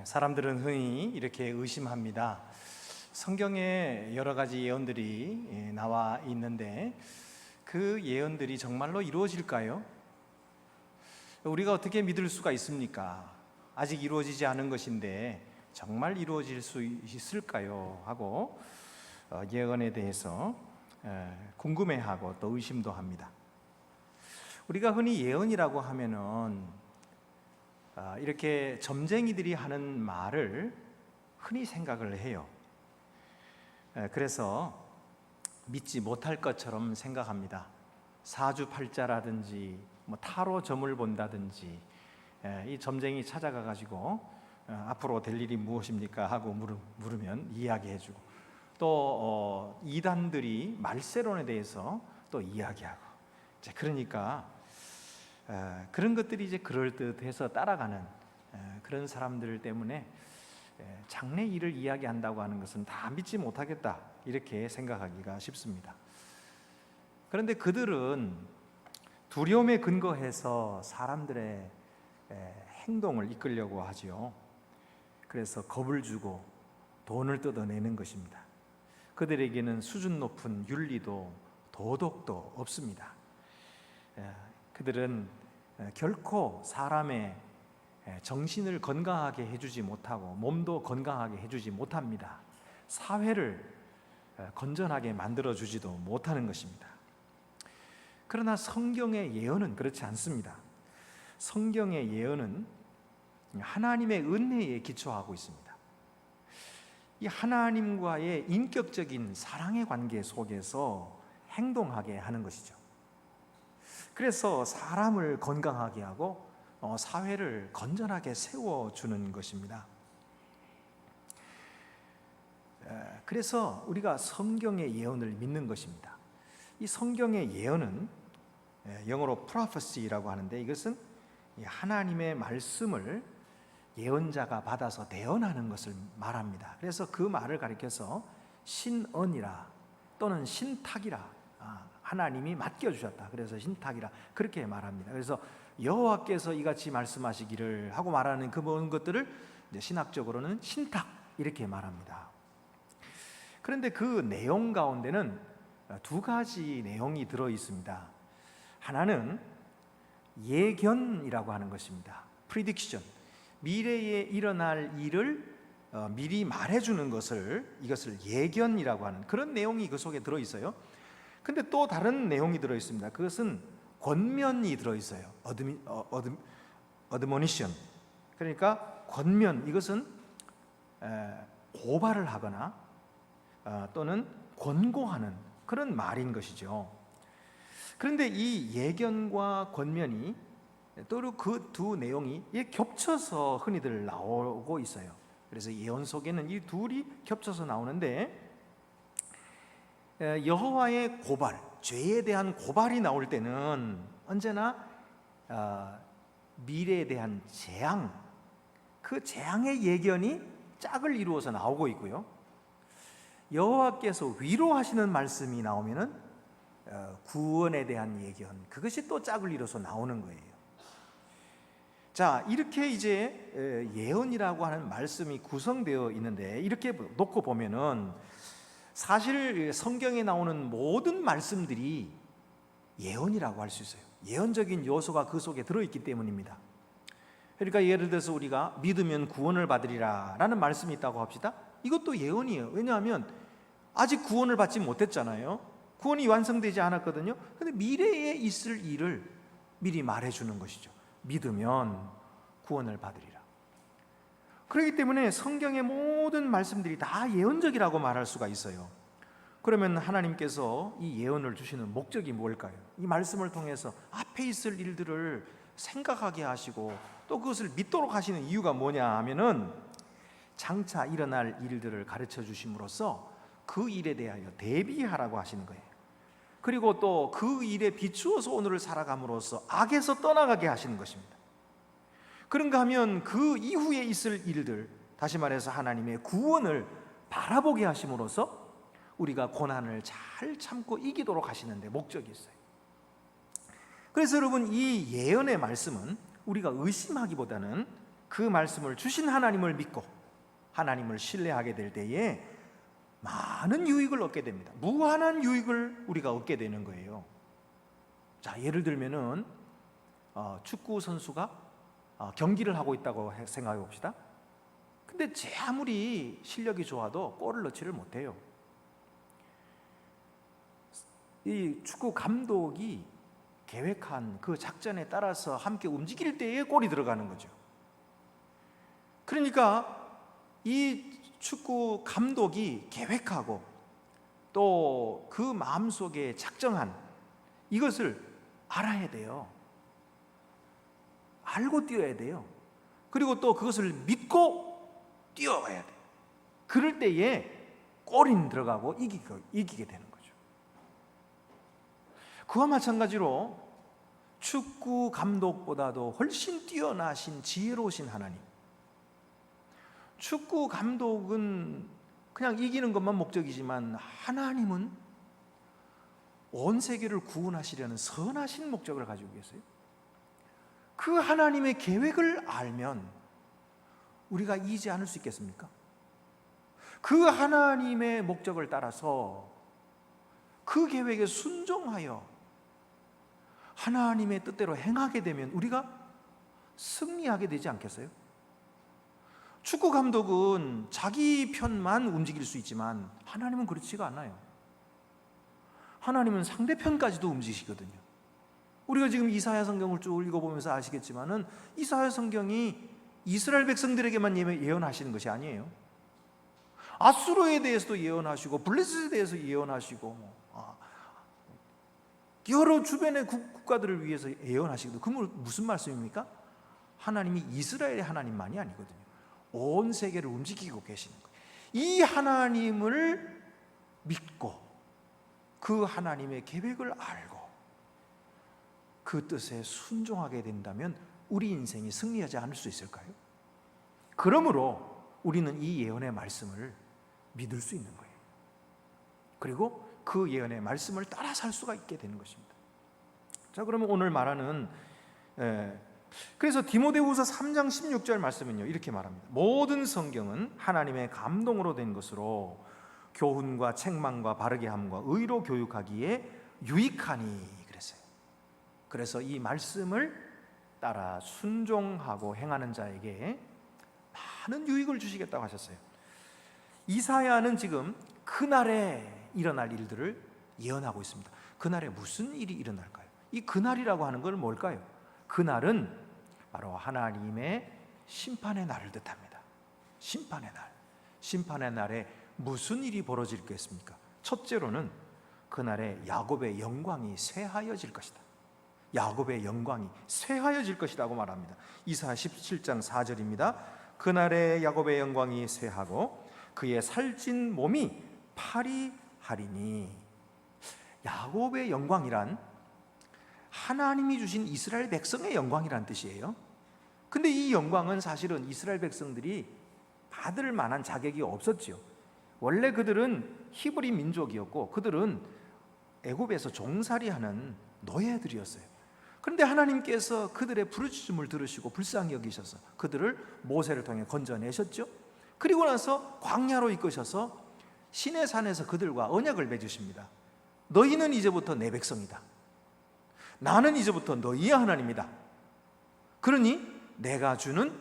사람들은 흔히 이렇게 의심합니다. 성경에 여러 가지 예언들이 나와 있는데 그 예언들이 정말로 이루어질까요? 우리가 어떻게 믿을 수가 있습니까? 아직 이루어지지 않은 것인데 정말 이루어질 수 있을까요? 하고 예언에 대해서 궁금해하고 또 의심도 합니다. 우리가 흔히 예언이라고 하면은 이렇게 점쟁이들이 하는 말을 흔히 생각을 해요. 그래서 믿지 못할 것처럼 생각합니다. 사주팔자라든지 타로 점을 본다든지 이 점쟁이 찾아가 가지고 앞으로 될 일이 무엇입니까 하고 물으면 이야기해주고, 또 이단들이 말세론에 대해서 또 이야기하고, 그러니까 그런 것들이 이제 그럴듯해서 따라가는 그런 사람들 때문에 장래 일을 이야기한다고 하는 것은 다 믿지 못하겠다 이렇게 생각하기가 쉽습니다. 그런데 그들은 두려움에 근거해서 사람들의 행동을 이끌려고 하지요. 그래서 겁을 주고 돈을 뜯어내는 것입니다. 그들에게는 수준 높은 윤리도 도덕도 없습니다. 그들은 결코 사람의 정신을 건강하게 해주지 못하고 몸도 건강하게 해주지 못합니다. 사회를 건전하게 만들어주지도 못하는 것입니다. 그러나 성경의 예언은 그렇지 않습니다. 성경의 예언은 하나님의 은혜에 기초하고 있습니다. 이 하나님과의 인격적인 사랑의 관계 속에서 행동하게 하는 것이죠. 그래서 사람을 건강하게 하고 사회를 건전하게 세워주는 것입니다. 그래서 우리가 성경의 예언을 믿는 것입니다. 이 성경의 예언은 영어로 prophecy라고 하는데, 이것은 하나님의 말씀을 예언자가 받아서 대언하는 것을 말합니다. 그래서 그 말을 가리켜서 신언이라 또는 신탁이라, 하나님이 맡겨주셨다, 그래서 신탁이라 그렇게 말합니다. 그래서 여호와께서 이같이 말씀하시기를 하고 말하는 그 모든 것들을 신학적으로는 신탁 이렇게 말합니다. 그런데 그 내용 가운데는 두 가지 내용이 들어 있습니다. 하나는 예견이라고 하는 것입니다. prediction, 미래에 일어날 일을 미리 말해주는 이것을 예견이라고 하는 그런 내용이 그 속에 들어 있어요. 근데 또 다른 내용이 들어 있습니다. 그것은 권면이 들어 있어요. admonition. 그러니까 권면, 이것은 고발을 하거나 또는 권고하는 그런 말인 것이죠. 그런데 이 예견과 권면이 또 그 두 내용이 겹쳐서 흔히들 나오고 있어요. 그래서 예언 속에는 이 둘이 겹쳐서 나오는데, 여호와의 고발, 죄에 대한 고발이 나올 때는 언제나 미래에 대한 재앙, 그 재앙의 예견이 짝을 이루어서 나오고 있고요. 여호와께서 위로하시는 말씀이 나오면은 구원에 대한 예견, 그것이 또 짝을 이뤄서 나오는 거예요. 자, 이렇게 이제 예언이라고 하는 말씀이 구성되어 있는데, 이렇게 놓고 보면은 사실 성경에 나오는 모든 말씀들이 예언이라고 할 수 있어요. 예언적인 요소가 그 속에 들어있기 때문입니다. 그러니까 예를 들어서 우리가 믿으면 구원을 받으리라 라는 말씀이 있다고 합시다. 이것도 예언이에요. 왜냐하면 아직 구원을 받지 못했잖아요. 구원이 완성되지 않았거든요. 그런데 미래에 있을 일을 미리 말해주는 것이죠. 믿으면 구원을 받으리라. 그렇기 때문에 성경의 모든 말씀들이 다 예언적이라고 말할 수가 있어요. 그러면 하나님께서 이 예언을 주시는 목적이 뭘까요? 이 말씀을 통해서 앞에 있을 일들을 생각하게 하시고 또 그것을 믿도록 하시는 이유가 뭐냐 하면은, 장차 일어날 일들을 가르쳐 주심으로써 그 일에 대하여 대비하라고 하시는 거예요. 그리고 또 그 일에 비추어서 오늘을 살아감으로써 악에서 떠나가게 하시는 것입니다. 그런가 하면 그 이후에 있을 일들, 다시 말해서 하나님의 구원을 바라보게 하심으로써 우리가 고난을 잘 참고 이기도록 하시는데 목적이 있어요. 그래서 여러분, 이 예언의 말씀은 우리가 의심하기보다는 그 말씀을 주신 하나님을 믿고 하나님을 신뢰하게 될 때에 많은 유익을 얻게 됩니다. 무한한 유익을 우리가 얻게 되는 거예요. 자, 예를 들면은 축구 선수가 경기를 하고 있다고 생각해 봅시다. 근데 제 아무리 실력이 좋아도 골을 넣지를 못해요. 이 축구 감독이 계획한 그 작전에 따라서 함께 움직일 때에 골이 들어가는 거죠. 그러니까 이 축구 감독이 계획하고 또 그 마음속에 작정한 이것을 알아야 돼요. 알고 뛰어야 돼요. 그리고 또 그것을 믿고 뛰어야 돼요. 그럴 때에 골이 들어가고 이기게 되는 거죠. 그와 마찬가지로 축구 감독보다도 훨씬 뛰어나신 지혜로우신 하나님, 축구 감독은 그냥 이기는 것만 목적이지만 하나님은 온 세계를 구원하시려는 선하신 목적을 가지고 계세요. 그 하나님의 계획을 알면 우리가 이기지 않을 수 있겠습니까? 그 하나님의 목적을 따라서 그 계획에 순종하여 하나님의 뜻대로 행하게 되면 우리가 승리하게 되지 않겠어요? 축구 감독은 자기 편만 움직일 수 있지만 하나님은 그렇지가 않아요. 하나님은 상대편까지도 움직이시거든요. 우리가 지금 이사야 성경을 쭉 읽어보면서 아시겠지만은 이사야 성경이 이스라엘 백성들에게만 예언하시는 것이 아니에요. 아수르에 대해서도 예언하시고 블레셋에 대해서 예언하시고 여러 주변의 국가들을 위해서 예언하시거든요. 그건 무슨 말씀입니까? 하나님이 이스라엘의 하나님만이 아니거든요. 온 세계를 움직이고 계시는 거예요. 이 하나님을 믿고 그 하나님의 계획을 알고 그 뜻에 순종하게 된다면 우리 인생이 승리하지 않을 수 있을까요? 그러므로 우리는 이 예언의 말씀을 믿을 수 있는 거예요. 그리고 그 예언의 말씀을 따라 살 수가 있게 되는 것입니다. 자, 그러면 오늘 말하는 그래서 디모데후서 3장 16절 말씀은요 이렇게 말합니다. 모든 성경은 하나님의 감동으로 된 것으로 교훈과 책망과 바르게 함과 의로 교육하기에 유익하니 그랬어요. 그래서 이 말씀을 따라 순종하고 행하는 자에게 많은 유익을 주시겠다고 하셨어요. 이사야는 지금 그날에 일어날 일들을 예언하고 있습니다. 그날에 무슨 일이 일어날까요? 이 그날이라고 하는 건 뭘까요? 그날은 바로 하나님의 심판의 날을 뜻합니다. 심판의 날. 심판의 날에 무슨 일이 벌어지겠습니까? 첫째로는 그날에 야곱의 영광이 쇠하여질 것이다. 야곱의 영광이 쇠하여질 것이라고 말합니다. 이사야 17장 4절입니다. 그날에 야곱의 영광이 쇠하고 그의 살찐 몸이 파리하리니. 야곱의 영광이란 하나님이 주신 이스라엘 백성의 영광이란 뜻이에요. 근데 이 영광은 사실은 이스라엘 백성들이 받을 만한 자격이 없었지요. 원래 그들은 히브리 민족이었고 그들은 애굽에서 종살이하는 노예들이었어요. 그런데 하나님께서 그들의 부르짖음을 들으시고 불쌍히 여기셔서 그들을 모세를 통해 건져내셨죠. 그리고 나서 광야로 이끄셔서 시내 산에서 그들과 언약을 맺으십니다. 너희는 이제부터 내 백성이다. 나는 이제부터 너희의 하나님이다. 그러니 내가 주는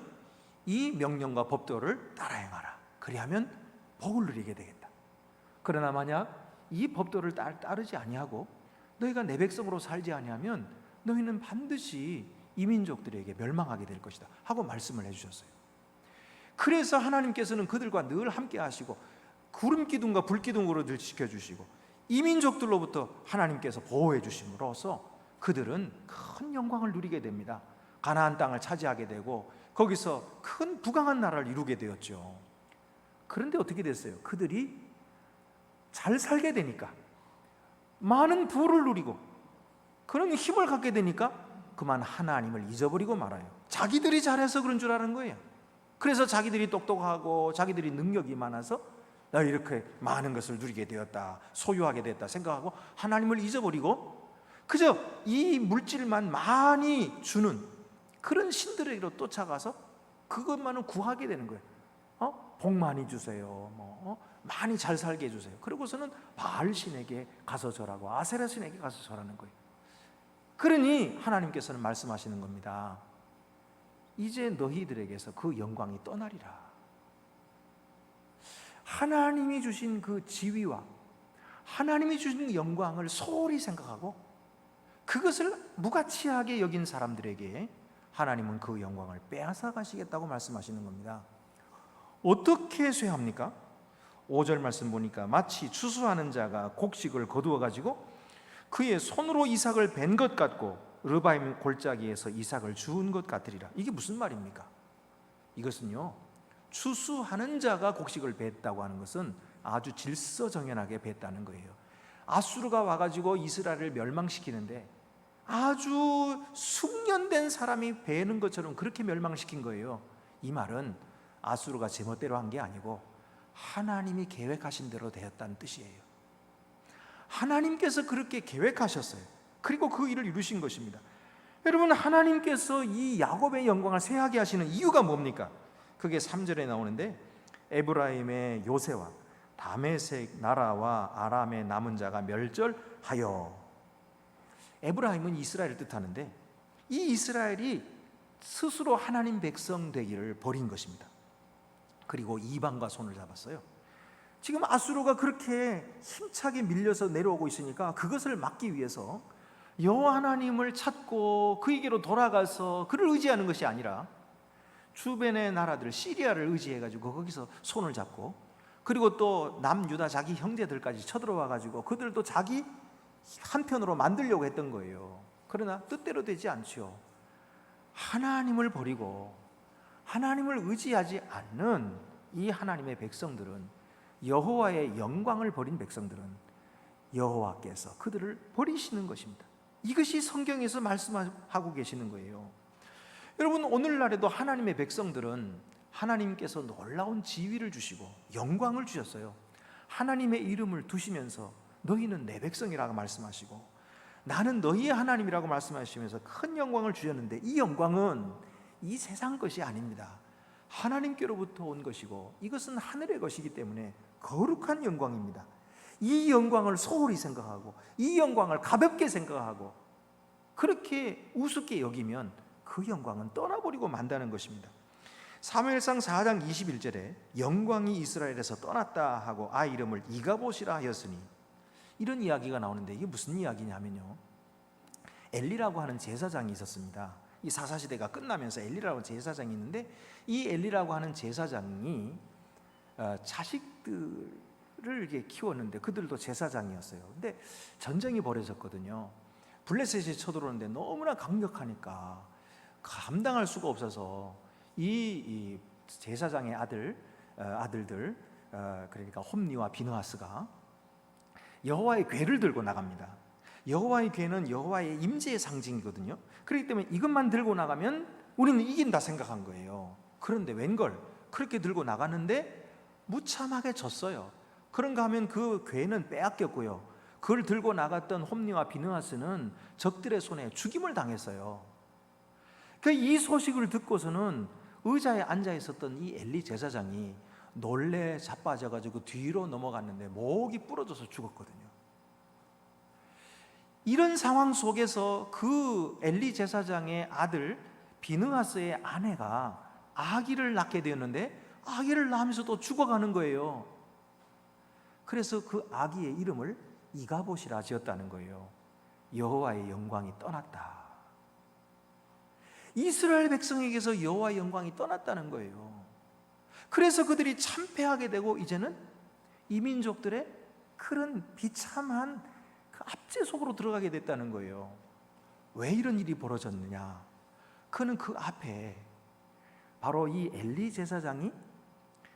이 명령과 법도를 따라 행하라. 그리하면 복을 누리게 되겠다. 그러나 만약 이 법도를 따르지 아니하고 너희가 내 백성으로 살지 아니하면 너희는 반드시 이 민족들에게 멸망하게 될 것이다 하고 말씀을 해주셨어요. 그래서 하나님께서는 그들과 늘 함께 하시고 구름 기둥과 불 기둥으로 늘 지켜주시고 이 민족들로부터 하나님께서 보호해 주심으로써 그들은 큰 영광을 누리게 됩니다. 가나안 땅을 차지하게 되고 거기서 큰 부강한 나라를 이루게 되었죠. 그런데 어떻게 됐어요? 그들이 잘 살게 되니까 많은 부를 누리고 그런 힘을 갖게 되니까 그만 하나님을 잊어버리고 말아요. 자기들이 잘해서 그런 줄 아는 거예요. 그래서 자기들이 똑똑하고 자기들이 능력이 많아서 나 이렇게 많은 것을 누리게 되었다, 소유하게 됐다 생각하고 하나님을 잊어버리고 그저 이 물질만 많이 주는 그런 신들에게로 쫓아가서 그것만은 구하게 되는 거예요. 복 많이 주세요. 많이 잘 살게 해주세요. 그러고서는 바알 신에게 가서 절하고 아세라 신에게 가서 절하는 거예요. 그러니 하나님께서는 말씀하시는 겁니다. 이제 너희들에게서 그 영광이 떠나리라. 하나님이 주신 그 지위와 하나님이 주신 영광을 소홀히 생각하고 그것을 무가치하게 여긴 사람들에게 하나님은 그 영광을 빼앗아 가시겠다고 말씀하시는 겁니다. 어떻게 쇠합니까? 5절 말씀 보니까 마치 추수하는 자가 곡식을 거두어 가지고 그의 손으로 이삭을 벤 것 같고 르바임 골짜기에서 이삭을 주운 것 같으리라. 이게 무슨 말입니까? 이것은요, 추수하는 자가 곡식을 뱄다고 하는 것은 아주 질서정연하게 뱄다는 거예요. 아수르가 와가지고 이스라엘을 멸망시키는데 아주 숙련된 사람이 베는 것처럼 그렇게 멸망시킨 거예요. 이 말은 아수르가 제멋대로 한 게 아니고 하나님이 계획하신 대로 되었다는 뜻이에요. 하나님께서 그렇게 계획하셨어요. 그리고 그 일을 이루신 것입니다. 여러분, 하나님께서 이 야곱의 영광을 쇠하게 하시는 이유가 뭡니까? 그게 3절에 나오는데 에브라임의 요새와 다메섹 나라와 아람의 남은 자가 멸절하여. 에브라임은 이스라엘을 뜻하는데 이 이스라엘이 스스로 하나님 백성 되기를 버린 것입니다. 그리고 이방과 손을 잡았어요. 지금 아수르가 그렇게 힘차게 밀려서 내려오고 있으니까 그것을 막기 위해서 여호와 하나님을 찾고 그에게로 돌아가서 그를 의지하는 것이 아니라 주변의 나라들 시리아를 의지해가지고 거기서 손을 잡고, 그리고 또 남유다 자기 형제들까지 쳐들어와 가지고 그들도 자기 한편으로 만들려고 했던 거예요. 그러나 뜻대로 되지 않죠. 하나님을 버리고 하나님을 의지하지 않는 이 하나님의 백성들은, 여호와의 영광을 버린 백성들은 여호와께서 그들을 버리시는 것입니다. 이것이 성경에서 말씀하고 계시는 거예요. 여러분, 오늘날에도 하나님의 백성들은 하나님께서 놀라운 지위를 주시고 영광을 주셨어요. 하나님의 이름을 두시면서 너희는 내 백성이라고 말씀하시고 나는 너희의 하나님이라고 말씀하시면서 큰 영광을 주셨는데, 이 영광은 이 세상 것이 아닙니다. 하나님께로부터 온 것이고 이것은 하늘의 것이기 때문에 거룩한 영광입니다. 이 영광을 소홀히 생각하고 이 영광을 가볍게 생각하고 그렇게 우습게 여기면 그 영광은 떠나버리고 만다는 것입니다. 사무엘상 4장 21절에 영광이 이스라엘에서 떠났다 하고 아이 이름을 이가봇이라 하였으니, 이런 이야기가 나오는데 이게 무슨 이야기냐면요, 엘리라고 하는 제사장이 있었습니다. 이 사사시대가 끝나면서 엘리라고 하는 제사장이 있는데 이 엘리라고 하는 제사장이 자식들을 이렇게 키웠는데 그들도 제사장이었어요. 근데 전쟁이 벌어졌거든요. 블레셋이 쳐들어오는데 너무나 강력하니까 감당할 수가 없어서 이 제사장의 아들들, 그러니까 홈니와 비느하스가 여호와의 궤를 들고 나갑니다. 여호와의 궤는 여호와의 임재의 상징이거든요. 그렇기 때문에 이것만 들고 나가면 우리는 이긴다 생각한 거예요. 그런데 웬걸 그렇게 들고 나갔는데 무참하게 졌어요. 그런가 하면 그 궤는 빼앗겼고요, 그걸 들고 나갔던 홈니와 비느하스는 적들의 손에 죽임을 당했어요. 이 소식을 듣고서는 의자에 앉아 있었던 이 엘리 제사장이 놀래 자빠져가지고 뒤로 넘어갔는데 목이 부러져서 죽었거든요. 이런 상황 속에서 그 엘리 제사장의 아들 비느하스의 아내가 아기를 낳게 되었는데 아기를 낳으면서 또 죽어가는 거예요. 그래서 그 아기의 이름을 이가봇이라 지었다는 거예요. 여호와의 영광이 떠났다. 이스라엘 백성에게서 여호와의 영광이 떠났다는 거예요. 그래서 그들이 참패하게 되고 이제는 이민족들의 그런 비참한 그 압제 속으로 들어가게 됐다는 거예요. 왜 이런 일이 벌어졌느냐? 그는 그 앞에 바로 이 엘리 제사장이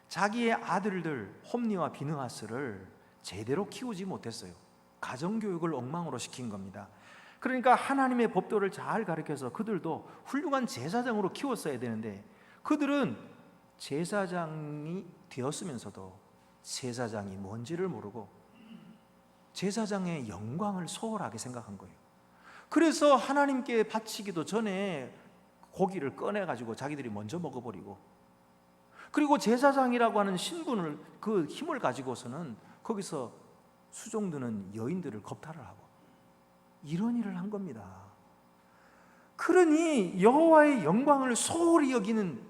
자기의 아들들 홈니와 비느하스를 제대로 키우지 못했어요. 가정교육을 엉망으로 시킨 겁니다. 그러니까 하나님의 법도를 잘 가르쳐서 그들도 훌륭한 제사장으로 키웠어야 되는데 그들은 제사장이 되었으면서도 제사장이 뭔지를 모르고 제사장의 영광을 소홀하게 생각한 거예요. 그래서 하나님께 바치기도 전에 고기를 꺼내가지고 자기들이 먼저 먹어버리고, 그리고 제사장이라고 하는 신분을, 그 힘을 가지고서는 거기서 수종드는 여인들을 겁탈을 하고 이런 일을 한 겁니다. 그러니 여호와의 영광을 소홀히 여기는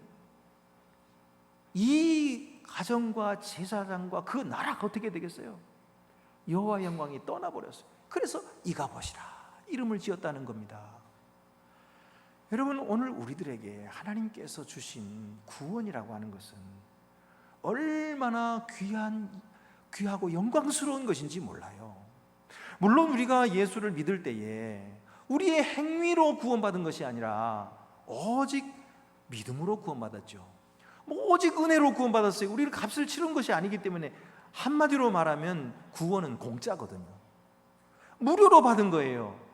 이 가정과 제사장과 그 나라가 어떻게 되겠어요? 여호와의 영광이 떠나버렸어요. 그래서 이가봇이라 이름을 지었다는 겁니다. 여러분, 오늘 우리들에게 하나님께서 주신 구원이라고 하는 것은 얼마나 귀하고 영광스러운 것인지 몰라요. 물론 우리가 예수를 믿을 때에 우리의 행위로 구원받은 것이 아니라 오직 믿음으로 구원받았죠. 오직 은혜로 구원받았어요. 우리를 값을 치른 것이 아니기 때문에 한마디로 말하면 구원은 공짜거든요. 무료로 받은 거예요.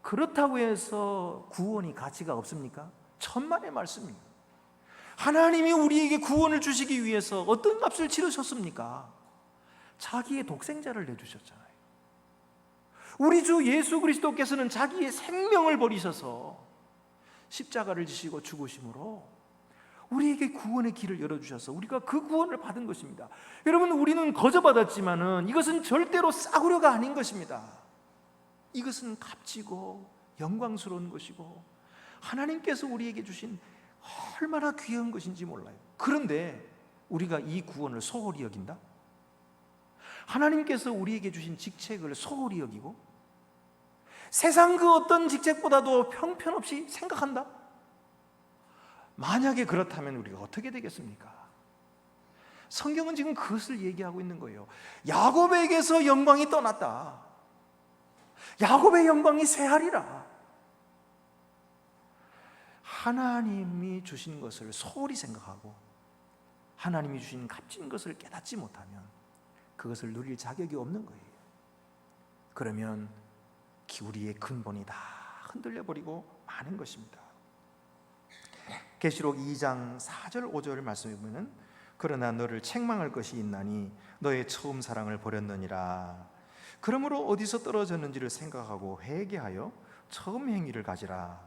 그렇다고 해서 구원이 가치가 없습니까? 천만의 말씀입니다. 하나님이 우리에게 구원을 주시기 위해서 어떤 값을 치르셨습니까? 자기의 독생자를 내주셨잖아요. 우리 주 예수 그리스도께서는 자기의 생명을 버리셔서 십자가를 지시고 죽으심으로 우리에게 구원의 길을 열어주셔서 우리가 그 구원을 받은 것입니다. 여러분, 우리는 거저받았지만은 이것은 절대로 싸구려가 아닌 것입니다. 이것은 값지고 영광스러운 것이고 하나님께서 우리에게 주신 얼마나 귀한 것인지 몰라요. 그런데 우리가 이 구원을 소홀히 여긴다? 하나님께서 우리에게 주신 직책을 소홀히 여기고 세상 그 어떤 직책보다도 형편없이 생각한다? 만약에 그렇다면 우리가 어떻게 되겠습니까? 성경은 지금 그것을 얘기하고 있는 거예요. 야곱에게서 영광이 떠났다. 야곱의 영광이 쇠하리라. 하나님이 주신 것을 소홀히 생각하고 하나님이 주신 값진 것을 깨닫지 못하면 그것을 누릴 자격이 없는 거예요. 그러면 우리의 근본이 다 흔들려 버리고 마는 것입니다. 계시록 2장 4절 5절 말씀에 보면 그러나 너를 책망할 것이 있나니 너의 처음 사랑을 버렸느니라. 그러므로 어디서 떨어졌는지를 생각하고 회개하여 처음 행위를 가지라.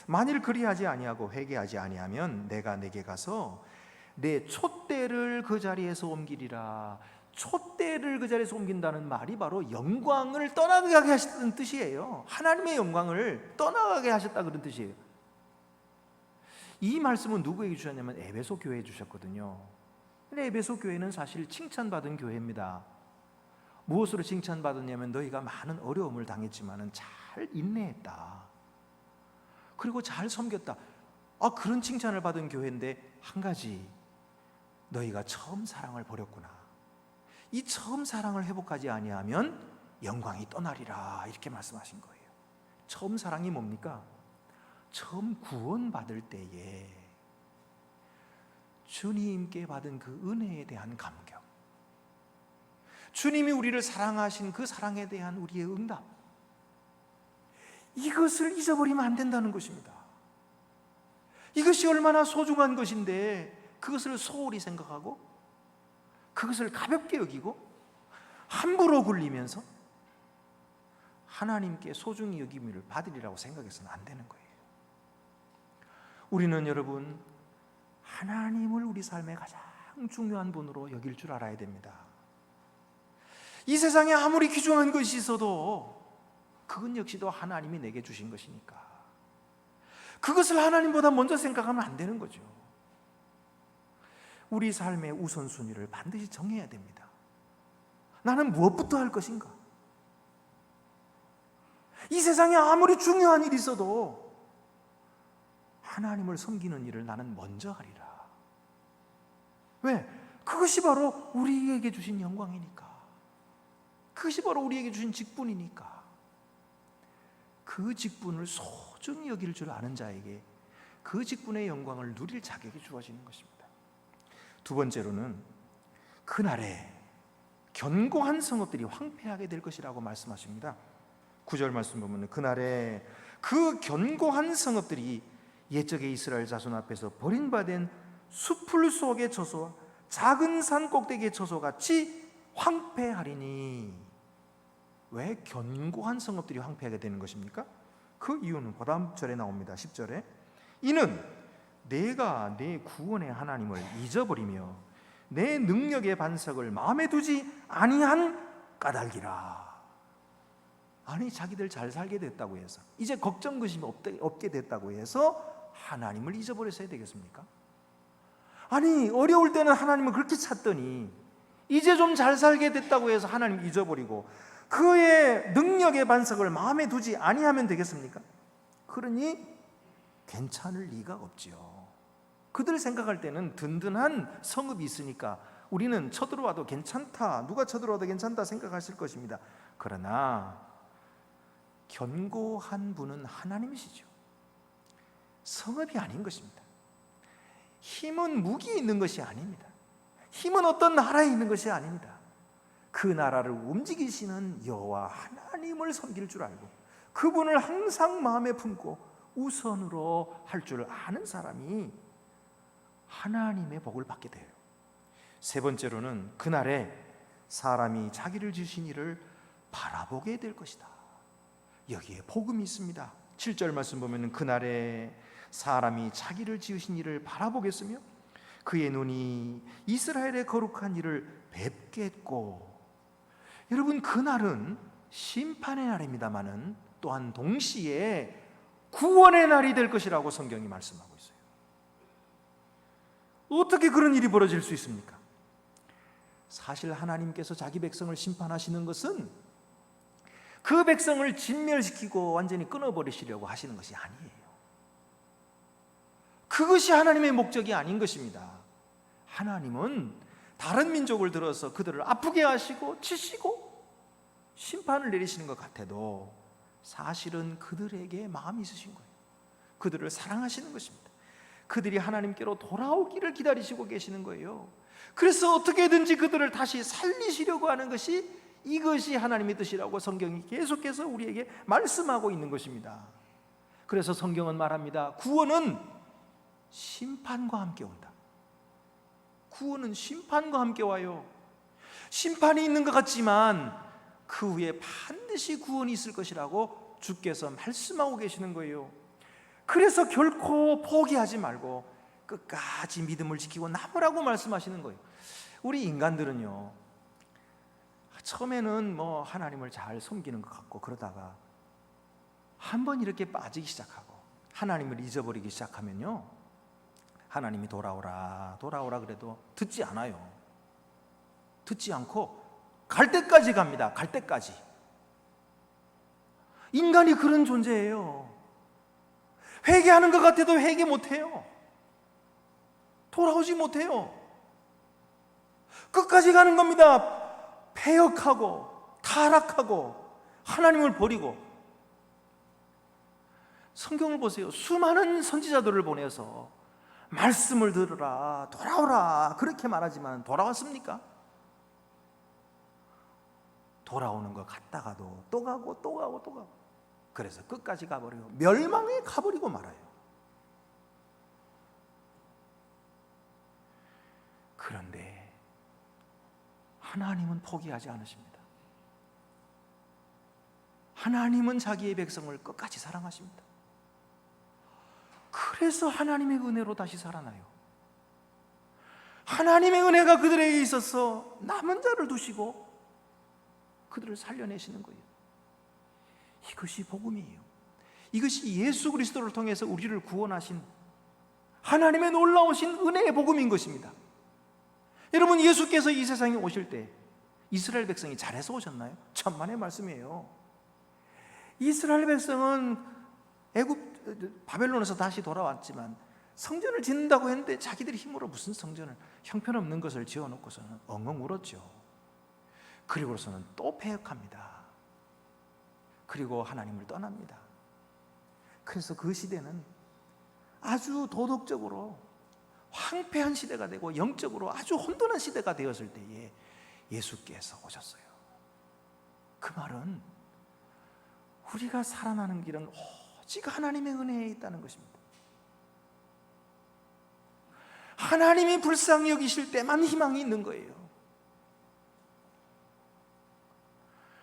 만일 그리하지 아니하고 회개하지 아니하면 내가 내게 가서 내 촛대를 그 자리에서 옮기리라. 촛대를 그 자리에서 옮긴다는 말이 바로 영광을 떠나가게 하셨다는 뜻이에요. 하나님의 영광을 떠나가게 하셨다 그런 뜻이에요. 이 말씀은 누구에게 주셨냐면 에베소 교회에 주셨거든요. 근데 에베소 교회는 사실 칭찬받은 교회입니다. 무엇으로 칭찬받았냐면 너희가 많은 어려움을 당했지만 잘 인내했다. 그리고 잘 섬겼다. 그런 칭찬을 받은 교회인데 한 가지, 너희가 처음 사랑을 버렸구나. 이 처음 사랑을 회복하지 아니하면 영광이 떠나리라. 이렇게 말씀하신 거예요. 처음 사랑이 뭡니까? 처음 구원받을 때에 주님께 받은 그 은혜에 대한 감격, 주님이 우리를 사랑하신 그 사랑에 대한 우리의 응답, 이것을 잊어버리면 안 된다는 것입니다. 이것이 얼마나 소중한 것인데 그것을 소홀히 생각하고 그것을 가볍게 여기고 함부로 굴리면서 하나님께 소중히 여김을 받으리라고 생각해서는 안 되는 거예요. 우리는 여러분, 하나님을 우리 삶의 가장 중요한 분으로 여길 줄 알아야 됩니다. 이 세상에 아무리 귀중한 것이 있어도 그건 역시도 하나님이 내게 주신 것이니까 그것을 하나님보다 먼저 생각하면 안 되는 거죠. 우리 삶의 우선순위를 반드시 정해야 됩니다. 나는 무엇부터 할 것인가? 이 세상에 아무리 중요한 일이 있어도 하나님을 섬기는 일을 나는 먼저 하리라. 왜? 그것이 바로 우리에게 주신 영광이니까. 그것이 바로 우리에게 주신 직분이니까. 그 직분을 소중히 여길 줄 아는 자에게 그 직분의 영광을 누릴 자격이 주어지는 것입니다. 두 번째로는 그날에 견고한 성읍들이 황폐하게 될 것이라고 말씀하십니다. 9절 말씀 보면 그날에 그 견고한 성읍들이 옛적의 이스라엘 자손 앞에서 버림받은 수풀 속의 처소와 작은 산 꼭대기의 처소같이 황폐하리니. 왜 견고한 성읍들이 황폐하게 되는 것입니까? 그 이유는 그 다음 절에 나옵니다. 10절에 이는 내가 내 구원의 하나님을 잊어버리며 내 능력의 반석을 마음에 두지 아니한 까닭이라. 아니, 자기들 잘 살게 됐다고 해서, 이제 걱정 근심이 없게 됐다고 해서 하나님을 잊어버렸어야 되겠습니까? 아니, 어려울 때는 하나님을 그렇게 찾더니 이제 좀 잘 살게 됐다고 해서 하나님 잊어버리고 그의 능력의 반석을 마음에 두지 아니하면 되겠습니까? 그러니 괜찮을 리가 없지요. 그들 생각할 때는 든든한 성읍이 있으니까 우리는 쳐들어와도 괜찮다, 누가 쳐들어와도 괜찮다 생각하실 것입니다. 그러나 견고한 분은 하나님이시죠. 성읍이 아닌 것입니다. 힘은 무기에 있는 것이 아닙니다. 힘은 어떤 나라에 있는 것이 아닙니다. 그 나라를 움직이시는 여호와 하나님을 섬길 줄 알고 그분을 항상 마음에 품고 우선으로 할 줄 아는 사람이 하나님의 복을 받게 돼요. 세 번째로는 그날에 사람이 자기를 지으신 이를 바라보게 될 것이다. 여기에 복음이 있습니다. 7절 말씀 보면 그날에 사람이 자기를 지으신 이를 바라보겠으며 그의 눈이 이스라엘의 거룩한 이를 뵙겠고. 여러분, 그날은 심판의 날입니다마는 또한 동시에 구원의 날이 될 것이라고 성경이 말씀하고 있어요. 어떻게 그런 일이 벌어질 수 있습니까? 사실 하나님께서 자기 백성을 심판하시는 것은 그 백성을 진멸시키고 완전히 끊어버리시려고 하시는 것이 아니에요. 그것이 하나님의 목적이 아닌 것입니다. 하나님은 다른 민족을 들어서 그들을 아프게 하시고 치시고 심판을 내리시는 것 같아도 사실은 그들에게 마음이 있으신 거예요. 그들을 사랑하시는 것입니다. 그들이 하나님께로 돌아오기를 기다리시고 계시는 거예요. 그래서 어떻게든지 그들을 다시 살리시려고 하는 것이, 이것이 하나님의 뜻이라고 성경이 계속해서 우리에게 말씀하고 있는 것입니다. 그래서 성경은 말합니다. 구원은 심판과 함께 온다. 구원은 심판과 함께 와요. 심판이 있는 것 같지만 그 후에 반드시 구원이 있을 것이라고 주께서 말씀하고 계시는 거예요. 그래서 결코 포기하지 말고 끝까지 믿음을 지키고 남으라고 말씀하시는 거예요. 우리 인간들은요, 처음에는 뭐 하나님을 잘 섬기는 것 같고 그러다가 한번 이렇게 빠지기 시작하고 하나님을 잊어버리기 시작하면요, 하나님이 돌아오라 돌아오라 그래도 듣지 않아요. 듣지 않고 갈 때까지 갑니다. 갈 때까지. 인간이 그런 존재예요. 회개하는 것 같아도 회개 못해요. 돌아오지 못해요. 끝까지 가는 겁니다. 패역하고 타락하고 하나님을 버리고. 성경을 보세요. 수많은 선지자들을 보내서 말씀을 들으라, 돌아오라 그렇게 말하지만 돌아왔습니까? 돌아오는 것 같다가도 또 가고 또 가고 또 가고, 그래서 끝까지 가버리고 멸망에 가버리고 말아요. 그런데 하나님은 포기하지 않으십니다. 하나님은 자기의 백성을 끝까지 사랑하십니다. 그래서 하나님의 은혜로 다시 살아나요. 하나님의 은혜가 그들에게 있어서 남은 자를 두시고 그들을 살려내시는 거예요. 이것이 복음이에요. 이것이 예수 그리스도를 통해서 우리를 구원하신 하나님의 놀라우신 은혜의 복음인 것입니다. 여러분, 예수께서 이 세상에 오실 때 이스라엘 백성이 잘해서 오셨나요? 천만의 말씀이에요. 이스라엘 백성은 바벨론에서 다시 돌아왔지만 성전을 짓는다고 했는데 자기들이 힘으로 무슨 성전을, 형편없는 것을 지어놓고서는 엉엉 울었죠. 그리고서는 또 패역합니다. 그리고 하나님을 떠납니다. 그래서 그 시대는 아주 도덕적으로 황폐한 시대가 되고 영적으로 아주 혼돈한 시대가 되었을 때에 예수께서 오셨어요. 그 말은 우리가 살아나는 길은 오직 하나님의 은혜에 있다는 것입니다. 하나님이 불쌍히 여기실 때만 희망이 있는 거예요.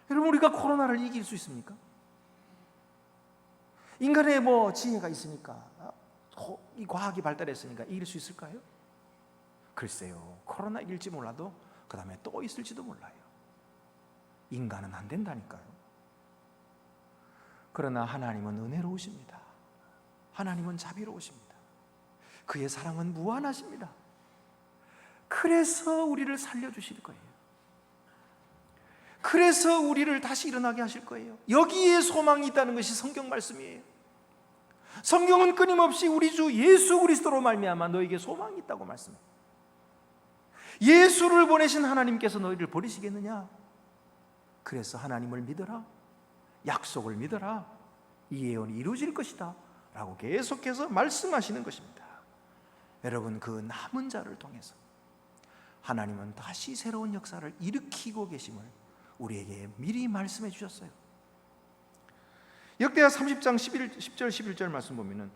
여러분, 우리가 코로나를 이길 수 있습니까? 인간의 지혜가 있으니까 이 과학이 발달했으니까 이길 수 있을까요? 글쎄요, 코로나 이길지 몰라도 그 다음에 또 있을지도 몰라요. 인간은 안 된다니까요. 그러나 하나님은 은혜로우십니다. 하나님은 자비로우십니다. 그의 사랑은 무한하십니다. 그래서 우리를 살려주실 거예요. 그래서 우리를 다시 일어나게 하실 거예요. 여기에 소망이 있다는 것이 성경 말씀이에요. 성경은 끊임없이 우리 주 예수 그리스도로 말미암아 너에게 소망이 있다고 말씀해요. 예수를 보내신 하나님께서 너희를 버리시겠느냐? 그래서 하나님을 믿어라, 약속을 믿어라, 이 예언이 이루어질 것이다 라고 계속해서 말씀하시는 것입니다. 여러분, 그 남은 자를 통해서 하나님은 다시 새로운 역사를 일으키고 계심을 우리에게 미리 말씀해 주셨어요. 역대하 30장 10절 11절 말씀 보면은,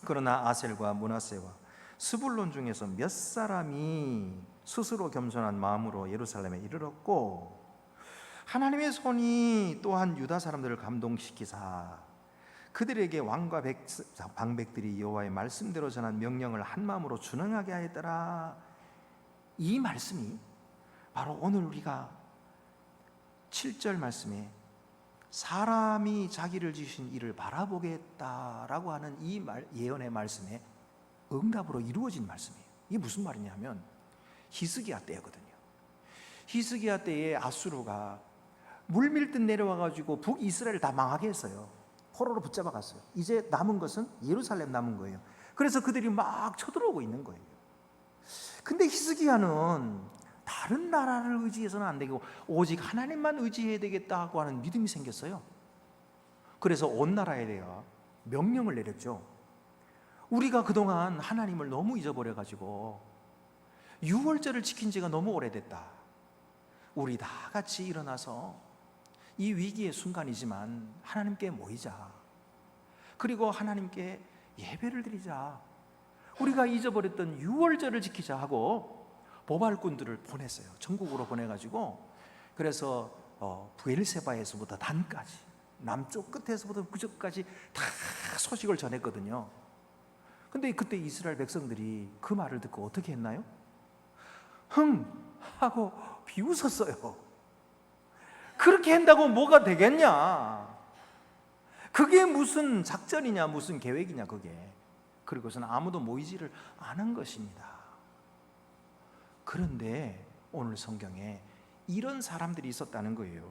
그러나 아셀과 므낫세와 스불론 중에서 몇 사람이 스스로 겸손한 마음으로 예루살렘에 이르렀고, 하나님의 손이 또한 유다 사람들을 감동시키사 그들에게 왕과 방백들이 여호와의 말씀대로 전한 명령을 한 마음으로 준행하게 하였더라. 이 말씀이 바로 오늘 우리가 7절 말씀에 사람이 자기를 지으신 이를 바라보겠다라고 하는 이 예언의 말씀에 응답으로 이루어진 말씀이에요. 이게 무슨 말이냐면 히스기야 때거든요. 히스기야 때에 아수르가 물밀듯 내려와가지고 북이스라엘 다 망하게 했어요. 포로로 붙잡아 갔어요. 이제 남은 것은 예루살렘 남은 거예요. 그래서 그들이 막 쳐들어오고 있는 거예요. 근데 히스기야는 다른 나라를 의지해서는 안 되고 오직 하나님만 의지해야 되겠다고 하는 믿음이 생겼어요. 그래서 온 나라에 대해 명령을 내렸죠. 우리가 그동안 하나님을 너무 잊어버려가지고 유월절을 지킨 지가 너무 오래됐다. 우리 다 같이 일어나서 이 위기의 순간이지만 하나님께 모이자. 그리고 하나님께 예배를 드리자. 우리가 잊어버렸던 유월절을 지키자 하고 보발꾼들을 보냈어요. 전국으로 보내가지고, 그래서 부엘세바에서부터 단까지, 남쪽 끝에서부터 그쪽까지 다 소식을 전했거든요. 근데 그때 이스라엘 백성들이 그 말을 듣고 어떻게 했나요? 흥 하고 비웃었어요. 그렇게 한다고 뭐가 되겠냐? 그게 무슨 작전이냐, 무슨 계획이냐 그게. 그리고서는 아무도 모이지를 않은 것입니다. 그런데 오늘 성경에 이런 사람들이 있었다는 거예요.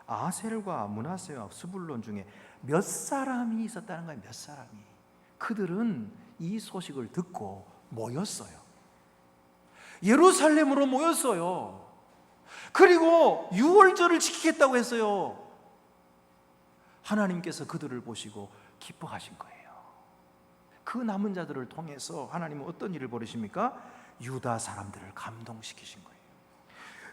아셀과 므낫세와 스불론 중에 몇 사람이 있었다는 거예요. 몇 사람이. 그들은 이 소식을 듣고 모였어요. 예루살렘으로 모였어요. 그리고 유월절을 지키겠다고 했어요. 하나님께서 그들을 보시고 기뻐하신 거예요. 그 남은 자들을 통해서 하나님은 어떤 일을 벌이십니까? 유다 사람들을 감동시키신 거예요.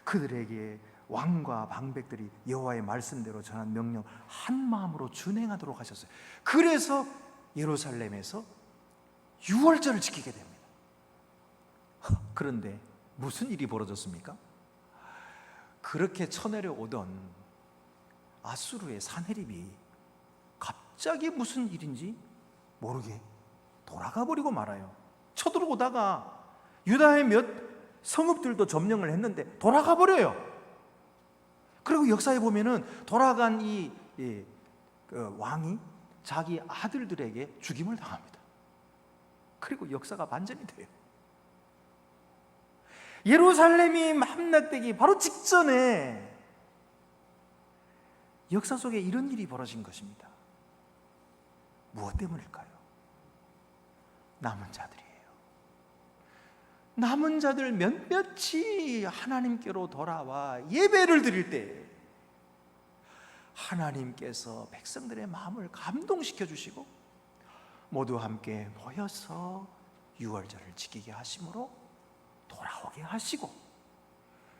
그들에게 왕과 방백들이 여호와의 말씀대로 전한 명령 한 마음으로 준행하도록 하셨어요. 그래서 예루살렘에서 유월절을 지키게 됩니다. 그런데 무슨 일이 벌어졌습니까? 그렇게 쳐내려오던 아수르의 사내립이 갑자기 무슨 일인지 모르게 돌아가 버리고 말아요. 쳐들어오다가 유다의 몇 성읍들도 점령을 했는데 돌아가 버려요. 그리고 역사에 보면은 돌아간 이 왕이 자기 아들들에게 죽임을 당합니다. 그리고 역사가 반전이 돼요. 예루살렘이 함락되기 바로 직전에 역사 속에 이런 일이 벌어진 것입니다. 무엇 때문일까요? 남은 자들이에요. 남은 자들 몇몇이 하나님께로 돌아와 예배를 드릴 때 하나님께서 백성들의 마음을 감동시켜 주시고 모두 함께 모여서 유월절을 지키게 하심으로 돌아오게 하시고,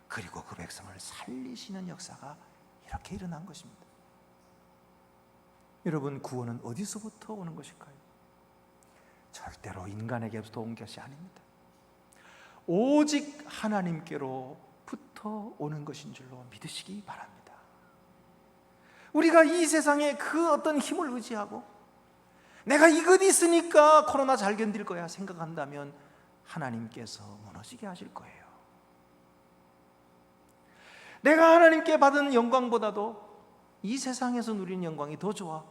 그리고 그 백성을 살리시는 역사가 이렇게 일어난 것입니다. 여러분, 구원은 어디서부터 오는 것일까요? 절대로 인간에게부터 온 것이 아닙니다. 오직 하나님께로부터 오는 것인 줄로 믿으시기 바랍니다. 우리가 이 세상에 그 어떤 힘을 의지하고 내가 이것 있으니까 코로나 잘 견딜 거야 생각한다면 하나님께서 무너지게 하실 거예요. 내가 하나님께 받은 영광보다도 이 세상에서 누리는 영광이 더 좋아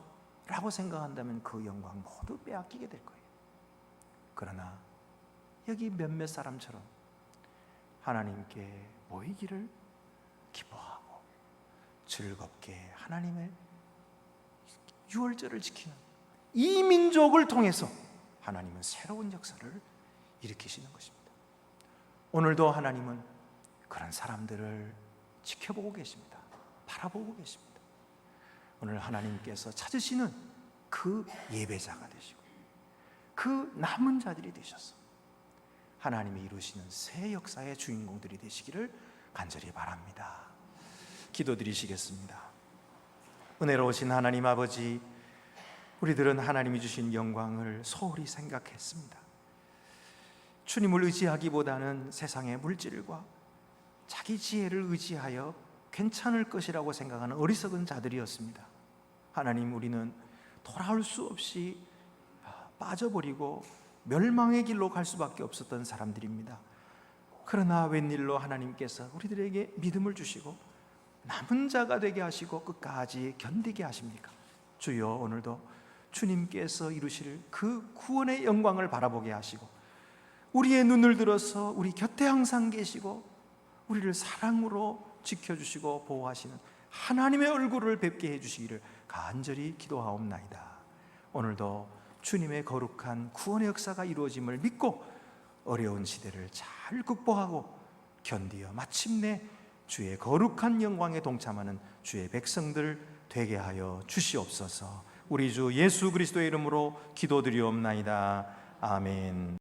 라고 생각한다면 그 영광 모두 빼앗기게 될 거예요. 그러나 여기 몇몇 사람처럼 하나님께 모이기를 기뻐하고 즐겁게 하나님의 유월절을 지키는 이 민족을 통해서 하나님은 새로운 역사를 일으키시는 것입니다. 오늘도 하나님은 그런 사람들을 지켜보고 계십니다. 바라보고 계십니다. 오늘 하나님께서 찾으시는 그 예배자가 되시고 그 남은 자들이 되셔서 하나님이 이루시는 새 역사의 주인공들이 되시기를 간절히 바랍니다. 기도드리시겠습니다. 은혜로우신 하나님 아버지, 우리들은 하나님이 주신 영광을 소홀히 생각했습니다. 주님을 의지하기보다는 세상의 물질과 자기 지혜를 의지하여 괜찮을 것이라고 생각하는 어리석은 자들이었습니다. 하나님, 우리는 돌아올 수 없이 빠져버리고 멸망의 길로 갈 수밖에 없었던 사람들입니다. 그러나 웬일로 하나님께서 우리들에게 믿음을 주시고 남은 자가 되게 하시고 끝까지 견디게 하십니까? 주여, 오늘도 주님께서 이루실 그 구원의 영광을 바라보게 하시고 우리의 눈을 들어서 우리 곁에 항상 계시고 우리를 사랑으로 지켜주시고 보호하시는 하나님의 얼굴을 뵙게 해주시기를 간절히 기도하옵나이다. 오늘도 주님의 거룩한 구원의 역사가 이루어짐을 믿고 어려운 시대를 잘 극복하고 견디어 마침내 주의 거룩한 영광에 동참하는 주의 백성들 되게 하여 주시옵소서. 우리 주 예수 그리스도의 이름으로 기도드리옵나이다. 아멘.